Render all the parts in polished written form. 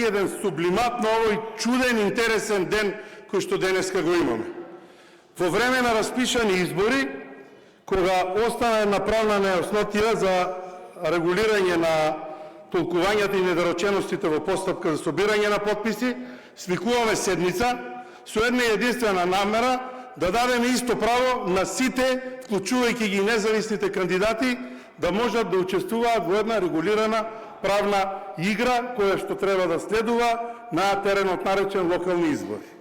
еден сублимат на овој чуден, интересен ден кој што денеска го имаме. Во време на распишани избори, кога остана една правна нејаснотија за регулирање на толкувањата и недореченостите во постапка за собирање на подписи, свикуваме седница со една единствена намера да дадеме исто право на сите, вклучувајќи ги независните кандидати, да можат да учествуваат во една регулирана правна игра која што треба да следува на теренот наречен локални избори.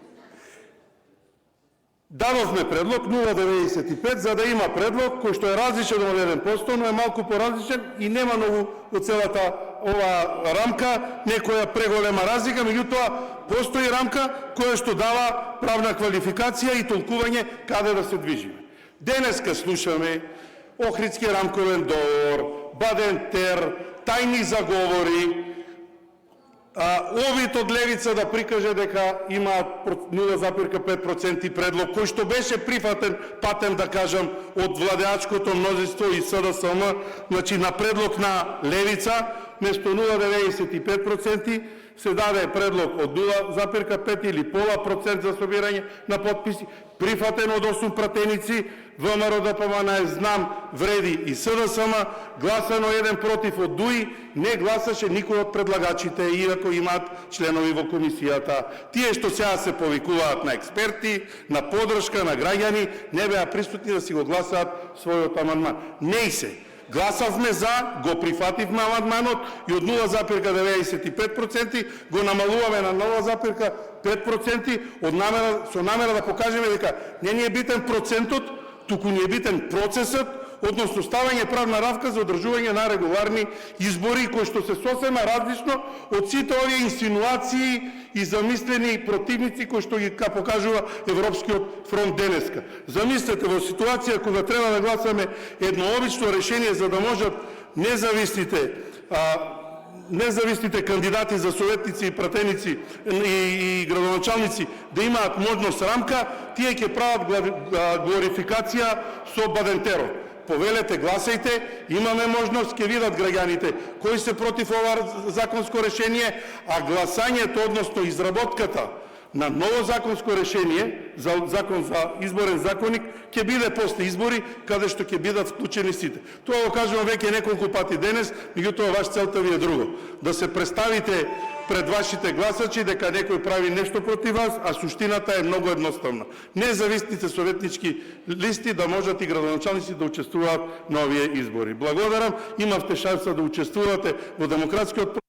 Дадовме предлог 0,95 за да има предлог кој што е различен од 1%, но е малку поразличен и нема многу од целата ова рамка некоја преголема разлика, меѓутоа постои рамка која што дава правна квалификација и толкување каде да се движиме. Денеска слушаме Охридски рамковен договор, Баден-Тер, тајни заговори, Овид од левица да прикаже дека имаат 0,5% предлог, кој што беше прифатен, патем да кажам, од владеачкото мнозинство и СДСМ, значи на предлог на левица, место 0,95% се даде предлог од 0,5 или пола процент за собирање на подписи, прифатен од 8 пратеници, ВМРО, ДПМН, знам, вреди и СДСМ, гласано еден против од ДУИ, не гласаше никој од предлагачите, иако имаат членови во комисијата. Тие што сега се повикуваат на експерти, на подршка, на граѓани, не беа присутни да си го гласаат својот амандман. Не и се. Гласавме за, го прифативме амандманот и од 0,95% го намалуваме на 0,5% со намера да покажеме дека не ни е битен процентот, туку ни е битен процесот, односно ставање правна рамка за одржување на регуларни избори, кои што се сосема различно од сите овие инсинуации и замислени противници кои што ги покажува Европскиот фронт денеска. Замислете, во ситуација кога треба да гласаме едно обично решение за да можат независните кандидати за советници и пратеници и градоначалници да имаат можност рамка, тие ќе прават глорификација со Бадентерот. Повелете, гласајте, имаме можност, ќе видат граѓаните кои се против ова законско решение, а гласањето, односно изработката на ново законско решение, за закон за изборен законник, ќе биде после избори, каде што ќе бидат вклучени сите. Тоа го кажувам веќе неколку пати денес, меѓутоа ваш целта ви е друго. Да се представите пред вашите гласачи дека некој прави нешто против вас, а суштината е многу едноставна. Независните советнички листи да можат и градоначалници да учествуваат на овие избори. Благодарам, имавте шанса да учествувате во демократскиот